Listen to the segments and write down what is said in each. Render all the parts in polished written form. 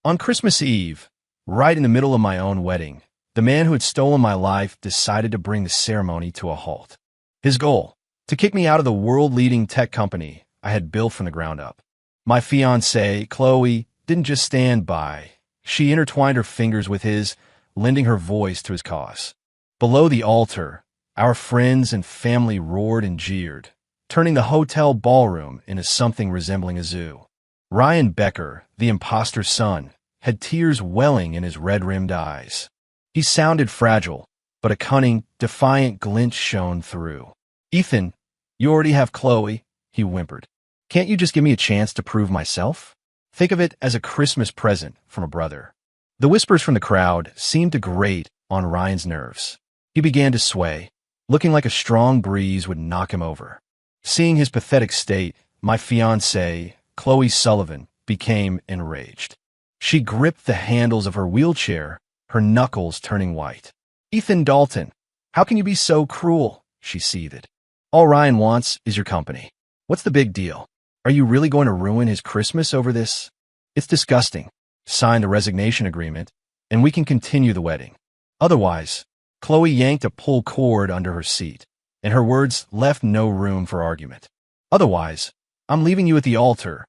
On Christmas Eve, right in the middle of my own wedding, the man who had stolen my life decided to bring the ceremony to a halt. His goal? To kick me out of the world-leading tech company I had built from the ground up. My fiancée, Chloe, didn't just stand by. She intertwined her fingers with his, lending her voice to his cause. Below the altar, our friends and family roared and jeered, turning the hotel ballroom into something resembling a zoo. Ryan Becker, the imposter's son, had tears welling in his red-rimmed eyes. He sounded fragile, but a cunning, defiant glint shone through. "Ethan, you already have Chloe," he whimpered. "Can't you just give me a chance to prove myself? Think of it as a Christmas present from a brother." The whispers from the crowd seemed to grate on Ryan's nerves. He began to sway, looking like a strong breeze would knock him over. Seeing his pathetic state, my fiancée, Chloe Sullivan, became enraged. She gripped the handles of her wheelchair, her knuckles turning white. "Ethan Dalton, how can you be so cruel?" she seethed. "All Ryan wants is your company. What's the big deal? Are you really going to ruin his Christmas over this? It's disgusting. Sign the resignation agreement, and we can continue the wedding. Otherwise," Chloe yanked a pull cord under her seat, and her words left no room for argument. "Otherwise, I'm leaving you at the altar."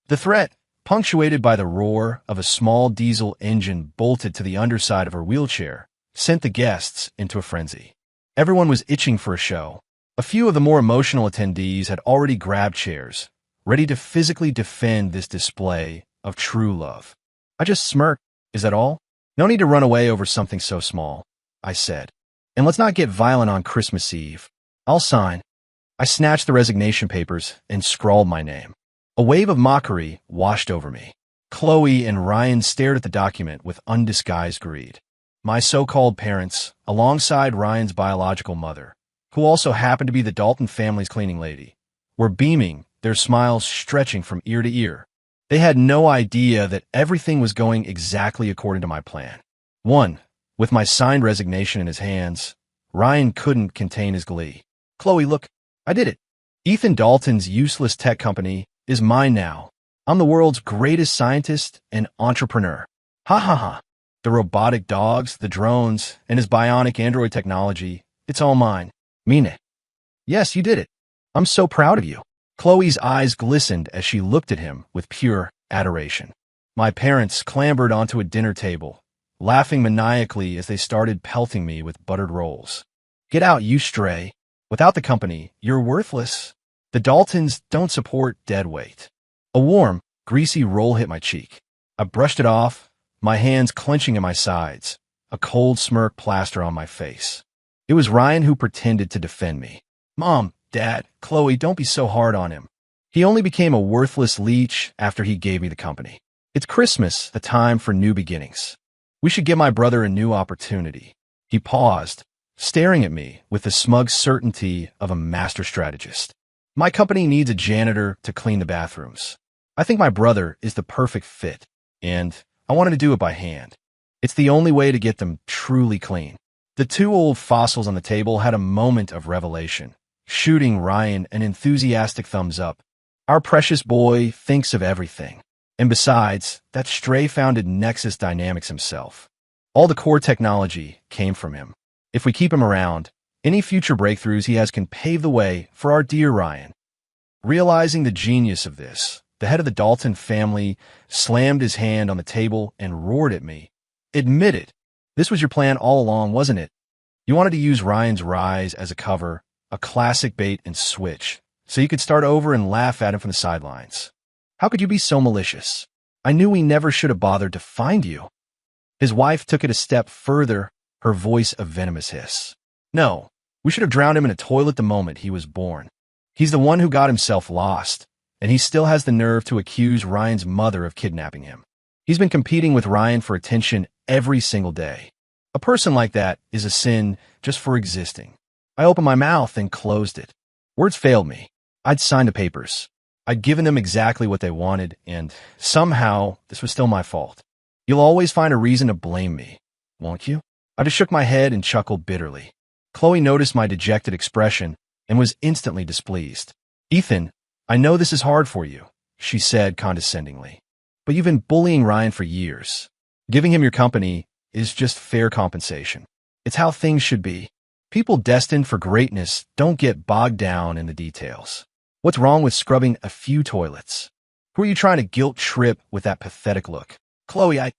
The threat, punctuated by the roar of a small diesel engine bolted to the underside of her wheelchair, sent the guests into a frenzy. Everyone was itching for a show. A few of the more emotional attendees had already grabbed chairs, ready to physically defend this display of true love. I just smirked. "Is that all? No need to run away over something so small," I said. "And let's not get violent on Christmas Eve. I'll sign." I snatched the resignation papers and scrawled my name. A wave of mockery washed over me. Chloe and Ryan stared at the document with undisguised greed. My so-called parents, alongside Ryan's biological mother, who also happened to be the Dalton family's cleaning lady, were beaming, their smiles stretching from ear to ear. They had no idea that everything was going exactly according to my plan. With my signed resignation in his hands, Ryan couldn't contain his glee. "Chloe, look, I did it. Ethan Dalton's useless tech company is mine now. I'm the world's greatest scientist and entrepreneur. Ha ha ha. The robotic dogs, the drones, and his bionic android technology, it's all mine. Mean it." "Yes, you did it. I'm so proud of you." Chloe's eyes glistened as she looked at him with pure adoration. My parents clambered onto a dinner table, laughing maniacally as they started pelting me with buttered rolls. "Get out, you stray. Without the company, you're worthless. The Daltons don't support dead weight." A warm, greasy roll hit my cheek. I brushed it off, my hands clenching at my sides, a cold smirk plaster on my face. It was Ryan who pretended to defend me. "Mom, Dad, Chloe, don't be so hard on him. He only became a worthless leech after he gave me the company. It's Christmas, the time for new beginnings. We should give my brother a new opportunity." He paused, staring at me with the smug certainty of a master strategist. "My company needs a janitor to clean the bathrooms. I think my brother is the perfect fit, and I wanted to do it by hand. It's the only way to get them truly clean." The two old fossils on the table had a moment of revelation, shooting Ryan an enthusiastic thumbs up. "Our precious boy thinks of everything. And besides, that stray founded Nexus Dynamics himself. All the core technology came from him. If we keep him around, any future breakthroughs he has can pave the way for our dear Ryan." Realizing the genius of this, the head of the Dalton family slammed his hand on the table and roared at me. "Admit it. This was your plan all along, wasn't it? You wanted to use Ryan's rise as a cover, a classic bait and switch, so you could start over and laugh at him from the sidelines. How could you be so malicious? I knew we never should have bothered to find you." His wife took it a step further, her voice a venomous hiss. "No, we should have drowned him in a toilet the moment he was born. He's the one who got himself lost, and he still has the nerve to accuse Ryan's mother of kidnapping him. He's been competing with Ryan for attention every single day. A person like that is a sin just for existing." I opened my mouth and closed it. Words failed me. I'd signed the papers. I'd given them exactly what they wanted, and somehow this was still my fault. "You'll always find a reason to blame me, won't you?" I just shook my head and chuckled bitterly. Chloe noticed my dejected expression and was instantly displeased. "Ethan, I know this is hard for you," she said condescendingly. But you've been bullying Ryan for years. Giving him your company is just fair compensation. It's how things should be. People destined for greatness don't get bogged down in the details. What's wrong with scrubbing a few toilets? Who are you trying to guilt trip with that pathetic look? Chloe, I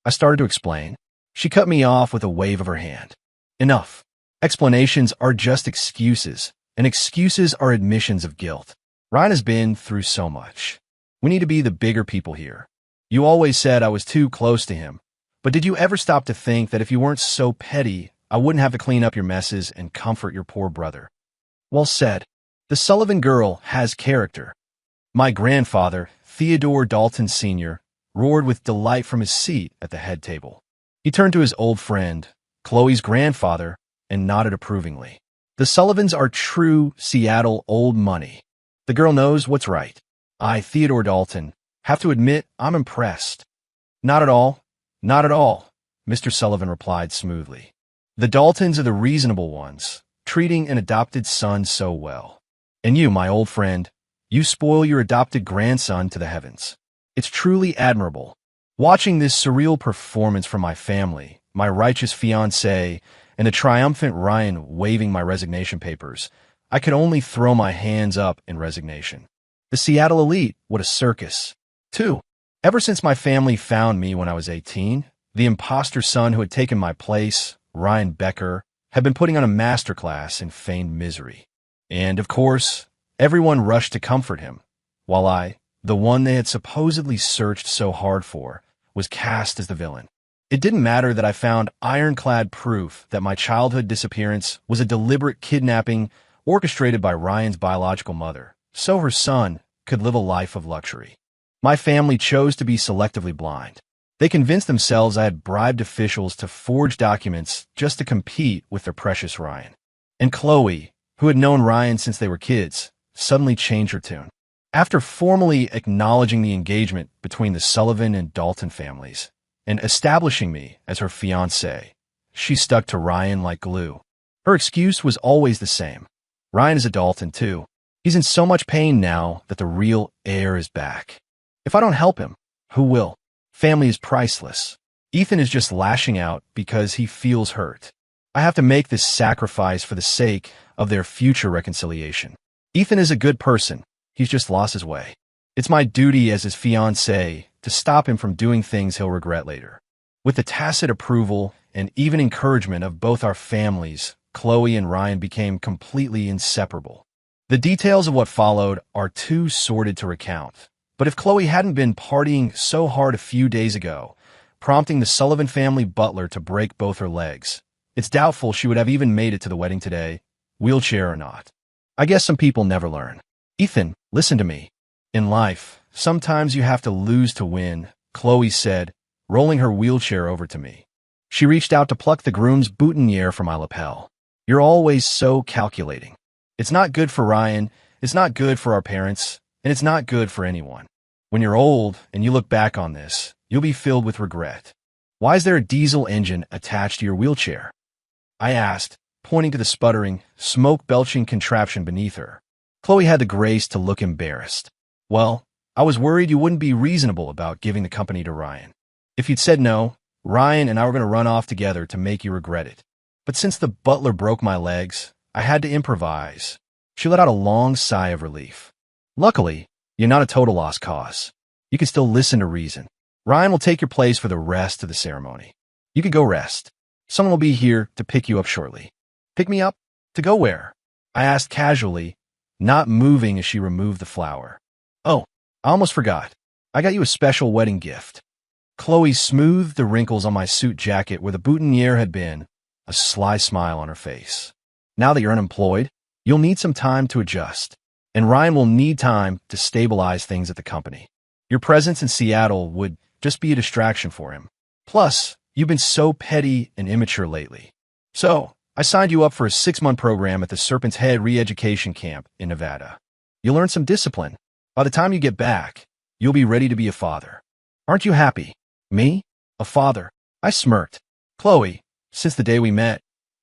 started to explain. She cut me off with a wave of her hand. Enough. Explanations are just excuses, and excuses are admissions of guilt. Ryan has been through so much. We need to be the bigger people here. You always said I was too close to him, but did you ever stop to think that if you weren't so petty, I wouldn't have to clean up your messes and comfort your poor brother? Well said. The Sullivan girl has character. My grandfather, Theodore Dalton Sr., roared with delight from his seat at the head table. He turned to his old friend, Chloe's grandfather, and nodded approvingly. The Sullivans are true Seattle old money. The girl knows what's right. I, Theodore Dalton, have to admit I'm impressed. Not at all. Not at all, Mr. Sullivan replied smoothly. The Daltons are the reasonable ones, treating an adopted son so well. And you, my old friend, you spoil your adopted grandson to the heavens. It's truly admirable. Watching this surreal performance from my family, my righteous fiancé, and the triumphant Ryan waving my resignation papers, I could only throw my hands up in resignation. The Seattle elite, what a circus. 2. Ever since my family found me when I was 18, the imposter son who had taken my place, Ryan Becker, had been putting on a masterclass in feigned misery. And, of course, everyone rushed to comfort him, while I, the one they had supposedly searched so hard for, was cast as the villain. It didn't matter that I found ironclad proof that my childhood disappearance was a deliberate kidnapping orchestrated by Ryan's biological mother, so her son could live a life of luxury. My family chose to be selectively blind. They convinced themselves I had bribed officials to forge documents just to compete with their precious Ryan. And Chloe, who had known Ryan since they were kids, suddenly changed her tune. After formally acknowledging the engagement between the Sullivan and Dalton families, and establishing me as her fiancé, she stuck to Ryan like glue. Her excuse was always the same. Ryan is a Dalton, too. He's in so much pain now that the real heir is back. If I don't help him, who will? Family is priceless. Ethan is just lashing out because he feels hurt. I have to make this sacrifice for the sake of their future reconciliation. Ethan is a good person. He's just lost his way. It's my duty as his fiancé to stop him from doing things he'll regret later. With the tacit approval and even encouragement of both our families, Chloe and Ryan became completely inseparable. The details of what followed are too sordid to recount, but if Chloe hadn't been partying so hard a few days ago, prompting the Sullivan family butler to break both her legs, it's doubtful she would have even made it to the wedding today, wheelchair or not. I guess some people never learn. Ethan, listen to me. In life, sometimes you have to lose to win, Chloe said, rolling her wheelchair over to me. She reached out to pluck the groom's boutonniere from my lapel. You're always so calculating. It's not good for Ryan, it's not good for our parents, and it's not good for anyone. When you're old and you look back on this, you'll be filled with regret. Why is there a diesel engine attached to your wheelchair? I asked, pointing to the sputtering, smoke-belching contraption beneath her. Chloe had the grace to look embarrassed. Well, I was worried you wouldn't be reasonable about giving the company to Ryan. If you'd said no, Ryan and I were going to run off together to make you regret it. But since the butler broke my legs, I had to improvise. She let out a long sigh of relief. Luckily, you're not a total lost cause. You can still listen to reason. Ryan will take your place for the rest of the ceremony. You can go rest. Someone will be here to pick you up shortly. Pick me up? To go where? I asked casually, not moving as she removed the flower. Oh, I almost forgot. I got you a special wedding gift. Chloe smoothed the wrinkles on my suit jacket where the boutonniere had been, a sly smile on her face. Now that you're unemployed, you'll need some time to adjust, and Ryan will need time to stabilize things at the company. Your presence in Seattle would just be a distraction for him. Plus, you've been so petty and immature lately. So, I signed you up for a 6-month program at the Serpent's Head Re-Education Camp in Nevada. You'll learn some discipline. By the time you get back, you'll be ready to be a father. Aren't you happy? Me? A father? I smirked. Chloe, since the day we met,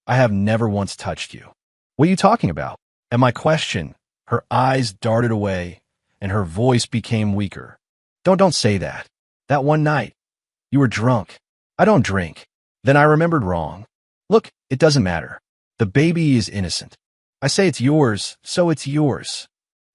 I have never once touched you. What are you talking about? At my question, her eyes darted away, and her voice became weaker. Don't say that. That one night, you were drunk. I don't drink. Then I remembered wrong. Look, it doesn't matter. The baby is innocent. I say it's yours, so it's yours.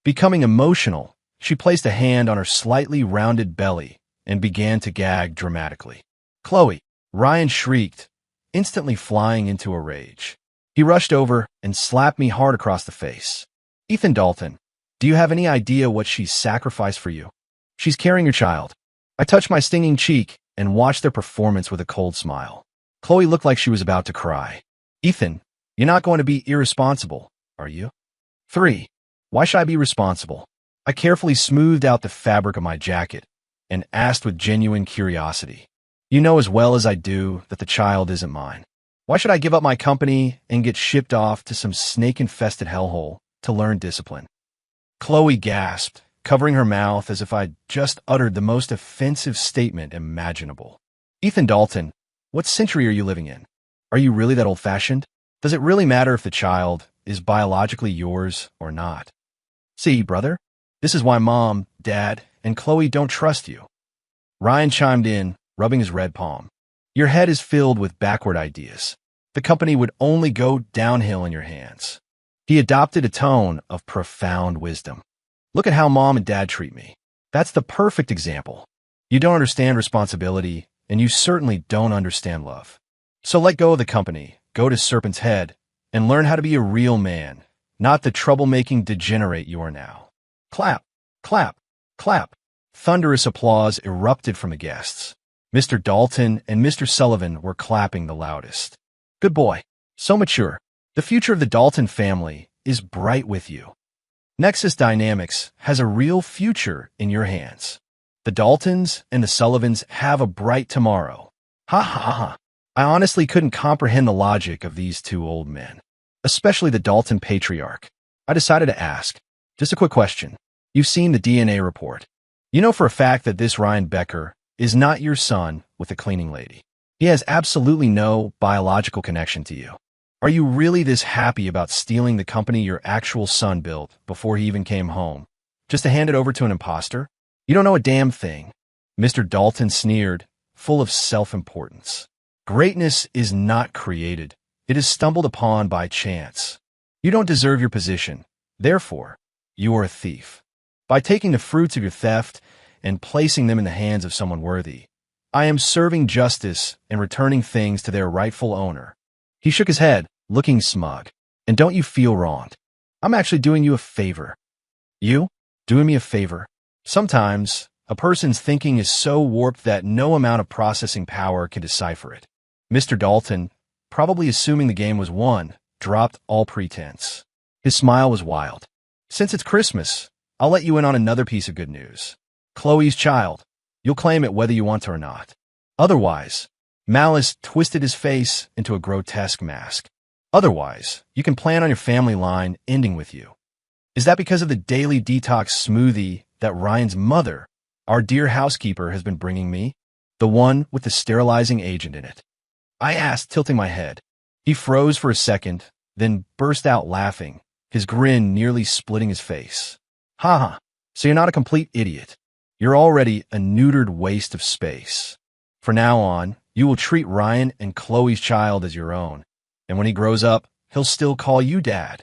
Becoming emotional, she placed a hand on her slightly rounded belly and began to gag dramatically. Chloe, Ryan shrieked, instantly flying into a rage. He rushed over and slapped me hard across the face. Ethan Dalton, do you have any idea what she's sacrificed for you? She's carrying your child. I touched my stinging cheek and watched their performance with a cold smile. Chloe looked like she was about to cry. Ethan, you're not going to be irresponsible, are you? 3. Why should I be responsible? I carefully smoothed out the fabric of my jacket and asked with genuine curiosity. You know as well as I do that the child isn't mine. Why should I give up my company and get shipped off to some snake-infested hellhole to learn discipline? Chloe gasped, covering her mouth as if I'd just uttered the most offensive statement imaginable. Ethan Dalton, what century are you living in? Are you really that old-fashioned? Does it really matter if the child is biologically yours or not? See, brother, this is why Mom, Dad, and Chloe don't trust you. Ryan chimed in, rubbing his red palm. Your head is filled with backward ideas. The company would only go downhill in your hands. He adopted a tone of profound wisdom. Look at how Mom and Dad treat me. That's the perfect example. You don't understand responsibility, and you certainly don't understand love. So let go of the company, go to Serpent's Head, and learn how to be a real man, not the troublemaking degenerate you are now. Clap, clap, clap. Thunderous applause erupted from the guests. Mr. Dalton and Mr. Sullivan were clapping the loudest. Good boy. So mature. The future of the Dalton family is bright with you. Nexus Dynamics has a real future in your hands. The Daltons and the Sullivans have a bright tomorrow. Ha ha ha. I honestly couldn't comprehend the logic of these two old men, especially the Dalton patriarch. I decided to ask. Just a quick question. You've seen the DNA report. You know for a fact that this Ryan Becker is not your son with a cleaning lady. He has absolutely no biological connection to you. Are you really this happy about stealing the company your actual son built before he even came home, just to hand it over to an imposter? You don't know a damn thing. Mr. Dalton sneered, full of self-importance. Greatness is not created. It is stumbled upon by chance. You don't deserve your position. Therefore, you are a thief. By taking the fruits of your theft and placing them in the hands of someone worthy, I am serving justice and returning things to their rightful owner. He shook his head, looking smug. And don't you feel wronged? I'm actually doing you a favor. You? Doing me a favor? Sometimes, a person's thinking is so warped that no amount of processing power can decipher it. Mr. Dalton, probably assuming the game was won, dropped all pretense. His smile was wild. Since it's Christmas, I'll let you in on another piece of good news. Chloe's child. You'll claim it whether you want to or not. Otherwise, Malice twisted his face into a grotesque mask. Otherwise, you can plan on your family line ending with you. Is that because of the daily detox smoothie that Ryan's mother, our dear housekeeper, has been bringing me? The one with the sterilizing agent in it. I asked, tilting my head. He froze for a second, then burst out laughing, his grin nearly splitting his face. Ha ha, so you're not a complete idiot. You're already a neutered waste of space. From now on, you will treat Ryan and Chloe's child as your own, and when he grows up, he'll still call you Dad.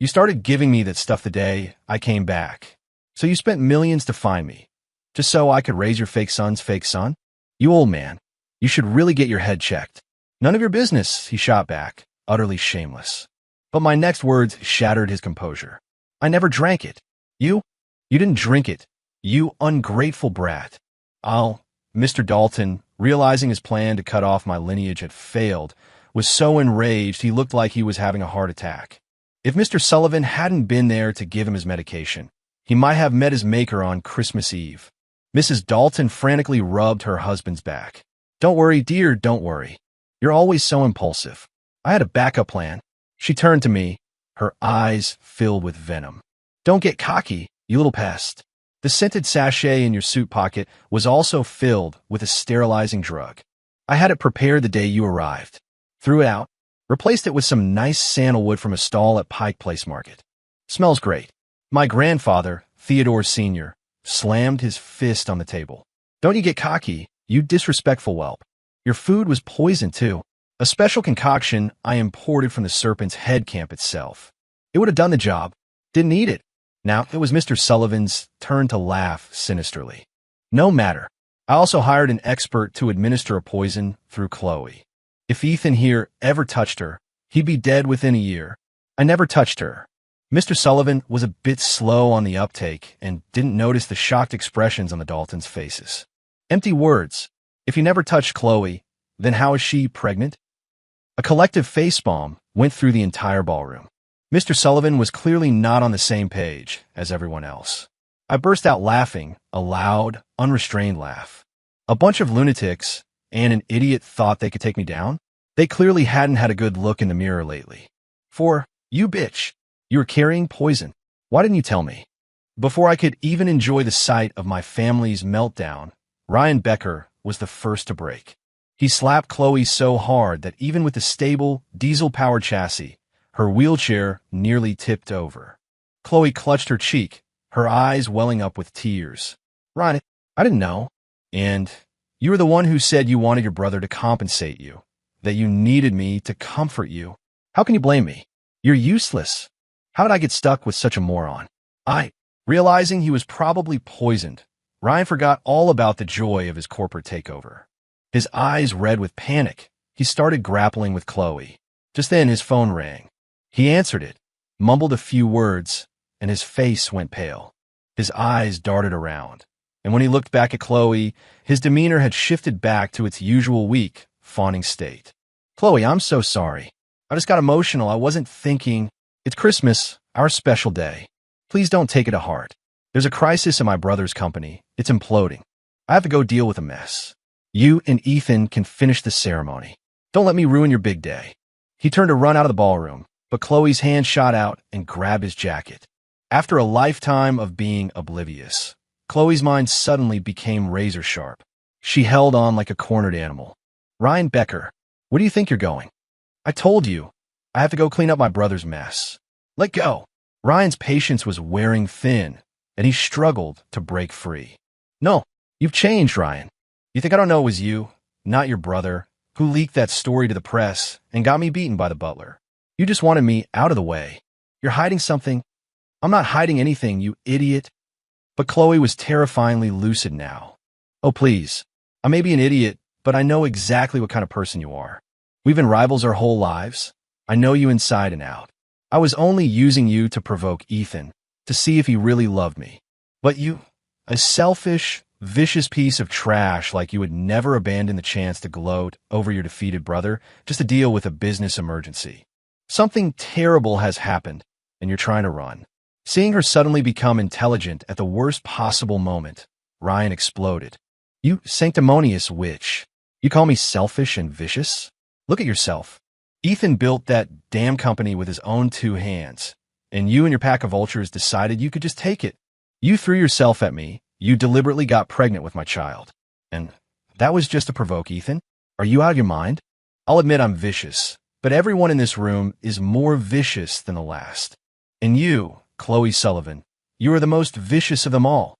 You started giving me that stuff the day I came back, so you spent millions to find me, just so I could raise your fake son's fake son? You old man, you should really get your head checked. None of your business, he shot back, utterly shameless. But my next words shattered his composure. I never drank it. You didn't drink it. You ungrateful brat. Mr. Dalton, realizing his plan to cut off my lineage had failed, was so enraged he looked like he was having a heart attack. If Mr. Sullivan hadn't been there to give him his medication, he might have met his maker on Christmas Eve. Mrs. Dalton frantically rubbed her husband's back. Don't worry, dear, don't worry. You're always so impulsive. I had a backup plan. She turned to me, her eyes filled with venom. Don't get cocky, you little pest. The scented sachet in your suit pocket was also filled with a sterilizing drug. I had it prepared the day you arrived. Threw it out, replaced it with some nice sandalwood from a stall at Pike Place Market. Smells great. My grandfather, Theodore Sr., slammed his fist on the table. Don't you get cocky, you disrespectful whelp. Your food was poisoned too. A special concoction I imported from the serpent's head camp itself. It would have done the job. Didn't eat it. Now, it was Mr. Sullivan's turn to laugh sinisterly. No matter. I also hired an expert to administer a poison through Chloe. If Ethan here ever touched her, he'd be dead within a year. I never touched her. Mr. Sullivan was a bit slow on the uptake and didn't notice the shocked expressions on the Daltons' faces. Empty words. If you never touched Chloe, then how is she pregnant? A collective facepalm went through the entire ballroom. Mr. Sullivan was clearly not on the same page as everyone else. I burst out laughing, a loud, unrestrained laugh. A bunch of lunatics and an idiot thought they could take me down? They clearly hadn't had a good look in the mirror lately. You bitch. You were carrying poison. Why didn't you tell me? Before I could even enjoy the sight of my family's meltdown, Ryan Becker was the first to break. He slapped Chloe so hard that even with the stable, diesel-powered chassis, her wheelchair nearly tipped over. Chloe clutched her cheek, her eyes welling up with tears. Ryan, I didn't know. And you were the one who said you wanted your brother to compensate you, that you needed me to comfort you. How can you blame me? You're useless. How did I get stuck with such a moron? Realizing he was probably poisoned, Ryan forgot all about the joy of his corporate takeover. His eyes red with panic, he started grappling with Chloe. Just then his phone rang. He answered it, mumbled a few words, and his face went pale. His eyes darted around, and when he looked back at Chloe, his demeanor had shifted back to its usual weak, fawning state. Chloe, I'm so sorry. I just got emotional. I wasn't thinking. It's Christmas, our special day. Please don't take it to heart. There's a crisis in my brother's company. It's imploding. I have to go deal with a mess. You and Ethan can finish the ceremony. Don't let me ruin your big day. He turned to run out of the ballroom, but Chloe's hand shot out and grabbed his jacket. After a lifetime of being oblivious, Chloe's mind suddenly became razor sharp. She held on like a cornered animal. Ryan Becker, where do you think you're going? I told you. I have to go clean up my brother's mess. Let go. Ryan's patience was wearing thin, and he struggled to break free. No, you've changed, Ryan. You think I don't know it was you, not your brother, who leaked that story to the press and got me beaten by the butler. You just wanted me out of the way. You're hiding something. I'm not hiding anything, you idiot. But Chloe was terrifyingly lucid now. Oh, please. I may be an idiot, but I know exactly what kind of person you are. We've been rivals our whole lives. I know you inside and out. I was only using you to provoke Ethan, to see if he really loved me. But you, a selfish, vicious piece of trash like you would never abandon the chance to gloat over your defeated brother just to deal with a business emergency. Something terrible has happened, and you're trying to run. Seeing her suddenly become intelligent at the worst possible moment, Ryan exploded. You sanctimonious witch. You call me selfish and vicious? Look at yourself. Ethan built that damn company with his own 2 hands, and you and your pack of vultures decided you could just take it. You threw yourself at me. You deliberately got pregnant with my child. And that was just to provoke Ethan? Are you out of your mind? I'll admit I'm vicious, but everyone in this room is more vicious than the last. And you, Chloe Sullivan, you are the most vicious of them all.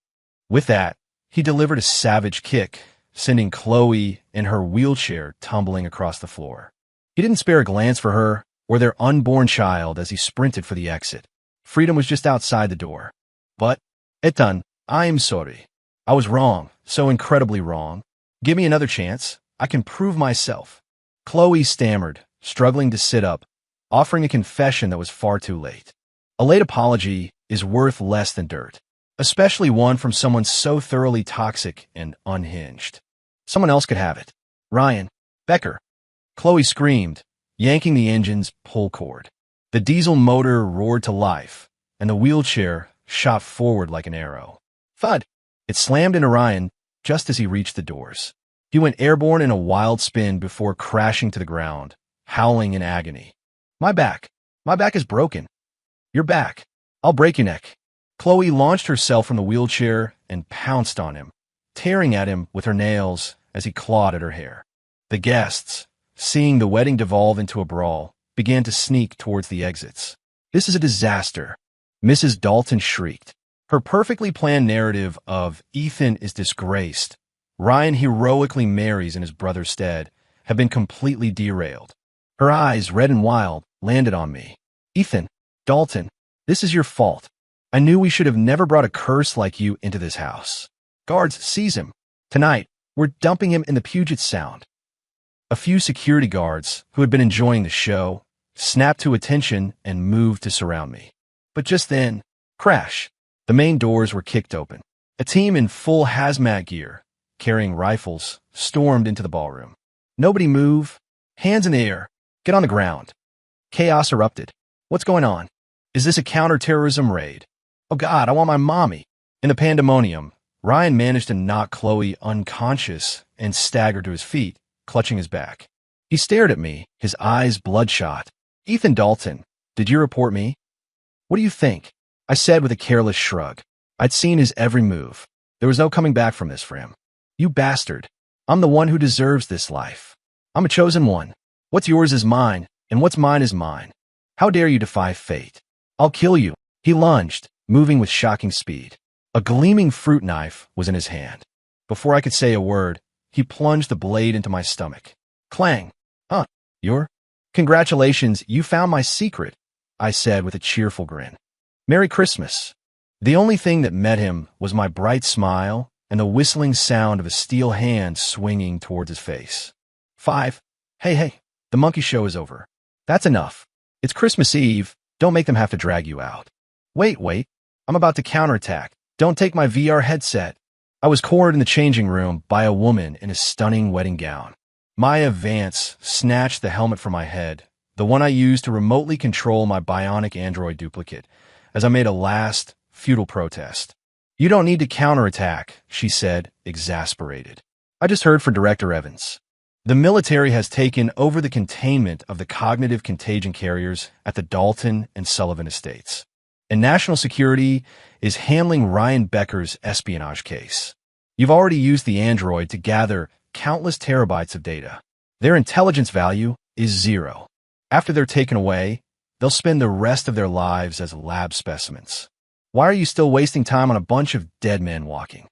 With that, he delivered a savage kick, sending Chloe in her wheelchair tumbling across the floor. He didn't spare a glance for her or their unborn child as he sprinted for the exit. Freedom was just outside the door. But, Ethan, I'm sorry. I was wrong, so incredibly wrong. Give me another chance. I can prove myself. Chloe stammered, struggling to sit up, offering a confession that was far too late. A late apology is worth less than dirt, especially one from someone so thoroughly toxic and unhinged. Someone else could have it. Ryan Becker. Chloe screamed, yanking the engine's pull cord. The diesel motor roared to life, and the wheelchair shot forward like an arrow. Thud! It slammed into Ryan just as he reached the doors. He went airborne in a wild spin before crashing to the ground, howling in agony. My back is broken. Your back. I'll break your neck. Chloe launched herself from the wheelchair and pounced on him, tearing at him with her nails as he clawed at her hair. The guests, seeing the wedding devolve into a brawl, began to sneak towards the exits. This is a disaster, Mrs. Dalton shrieked. Her perfectly planned narrative of Ethan is disgraced Ryan heroically marries in his brother's stead, have been completely derailed. Her eyes, red and wild, landed on me. Ethan, Dalton, this is your fault. I knew we should have never brought a curse like you into this house. Guards, seize him. Tonight, we're dumping him in the Puget Sound. A few security guards, who had been enjoying the show, snapped to attention and moved to surround me. But just then, crash. The main doors were kicked open. A team in full hazmat gear, carrying rifles, stormed into the ballroom. Nobody move. Hands in the air. Get on the ground. Chaos erupted. What's going on? Is this a counterterrorism raid? Oh God, I want my mommy. In the pandemonium, Ryan managed to knock Chloe unconscious and staggered to his feet, clutching his back. He stared at me, his eyes bloodshot. Ethan Dalton, did you report me? What do you think? I said with a careless shrug. I'd seen his every move. There was no coming back from this for him. You bastard. I'm the one who deserves this life. I'm a chosen one. What's yours is mine, and what's mine is mine. How dare you defy fate? I'll kill you. He lunged, moving with shocking speed. A gleaming fruit knife was in his hand. Before I could say a word, he plunged the blade into my stomach. Clang. Huh, you're? Congratulations, you found my secret, I said with a cheerful grin. Merry Christmas. The only thing that met him was my bright smile and the whistling sound of a steel hand swinging towards his face. 5. Hey, the monkey show is over. That's enough. It's Christmas Eve. Don't make them have to drag you out. Wait. I'm about to counterattack. Don't take my VR headset. I was cornered in the changing room by a woman in a stunning wedding gown. Maya Vance snatched the helmet from my head, the one I used to remotely control my bionic android duplicate, as I made a last, futile protest. You don't need to counterattack, she said, exasperated. I just heard from Director Evans. The military has taken over the containment of the cognitive contagion carriers at the Dalton and Sullivan estates. And national security is handling Ryan Becker's espionage case. You've already used the android to gather countless terabytes of data. Their intelligence value is 0. After they're taken away, they'll spend the rest of their lives as lab specimens. Why are you still wasting time on a bunch of dead men walking?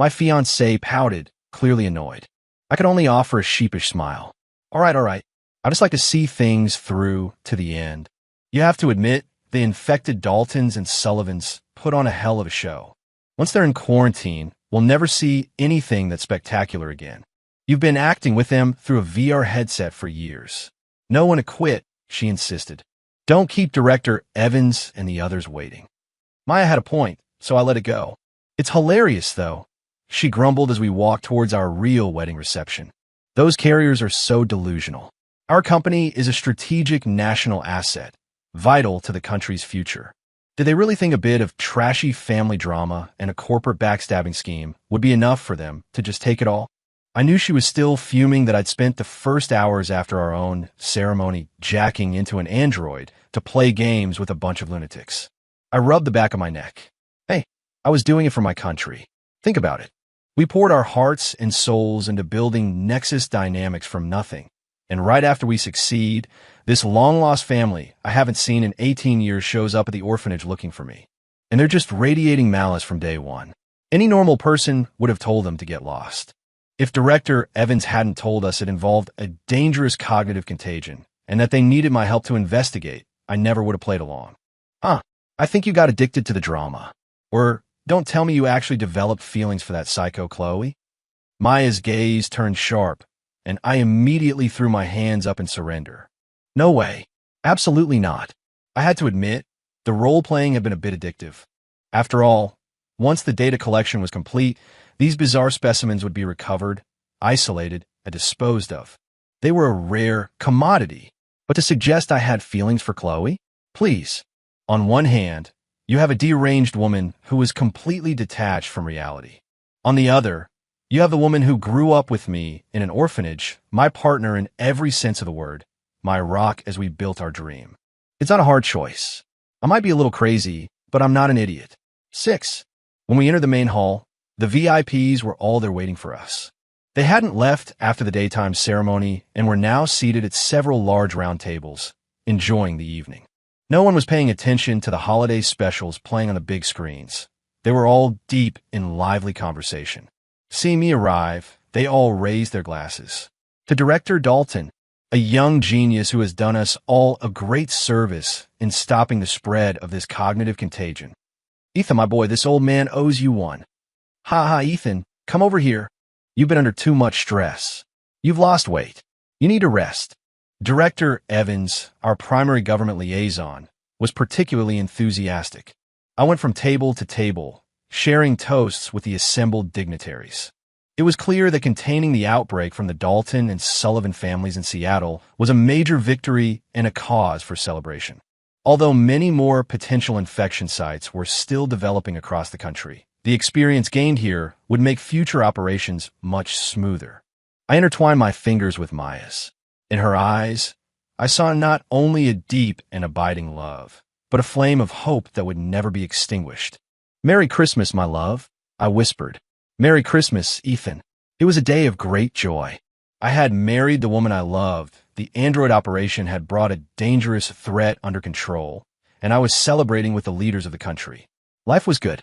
My fiancée pouted, clearly annoyed. I could only offer a sheepish smile. All right. I just like to see things through to the end. You have to admit, the infected Daltons and Sullivans put on a hell of a show. Once they're in quarantine, we'll never see anything that's spectacular again. You've been acting with them through a VR headset for years. No one to quit, she insisted. Don't keep Director Evans and the others waiting. Maya had a point, so I let it go. It's hilarious, though, she grumbled as we walked towards our real wedding reception. Those carriers are so delusional. Our company is a strategic national asset, vital to the country's future. Did they really think a bit of trashy family drama and a corporate backstabbing scheme would be enough for them to just take it all? I knew she was still fuming that I'd spent the first hours after our own ceremony jacking into an android to play games with a bunch of lunatics. I rubbed the back of my neck. Hey, I was doing it for my country. Think about it. We poured our hearts and souls into building Nexus Dynamics from nothing. And right after we succeed, this long-lost family I haven't seen in 18 years shows up at the orphanage looking for me. And they're just radiating malice from day one. Any normal person would have told them to get lost. If Director Evans hadn't told us it involved a dangerous cognitive contagion and that they needed my help to investigate, I never would have played along. I think you got addicted to the drama. Or don't tell me you actually developed feelings for that psycho Chloe. Maya's gaze turned sharp, and I immediately threw my hands up in surrender. No way. Absolutely not. I had to admit, the role-playing had been a bit addictive. After all, once the data collection was complete, these bizarre specimens would be recovered, isolated, and disposed of. They were a rare commodity. But to suggest I had feelings for Chloe? Please. On one hand, you have a deranged woman who is completely detached from reality. On the other, you have the woman who grew up with me in an orphanage, my partner in every sense of the word, my rock as we built our dream. It's not a hard choice. I might be a little crazy, but I'm not an idiot. 6. When we entered the main hall, the VIPs were all there waiting for us. They hadn't left after the daytime ceremony and were now seated at several large round tables, enjoying the evening. No one was paying attention to the holiday specials playing on the big screens. They were all deep in lively conversation. Seeing me arrive, they all raised their glasses. To Director Dalton, a young genius who has done us all a great service in stopping the spread of this cognitive contagion. Ethan, my boy, this old man owes you one. Ha ha, Ethan, come over here. You've been under too much stress. You've lost weight. You need to rest. Director Evans, our primary government liaison, was particularly enthusiastic. I went from table to table, sharing toasts with the assembled dignitaries. It was clear that containing the outbreak from the Dalton and Sullivan families in Seattle was a major victory and a cause for celebration. Although many more potential infection sites were still developing across the country, the experience gained here would make future operations much smoother. I intertwined my fingers with Maya's. In her eyes, I saw not only a deep and abiding love, but a flame of hope that would never be extinguished. "Merry Christmas, my love," I whispered. "Merry Christmas, Ethan." It was a day of great joy. I had married the woman I loved, the android operation had brought a dangerous threat under control, and I was celebrating with the leaders of the country. Life was good.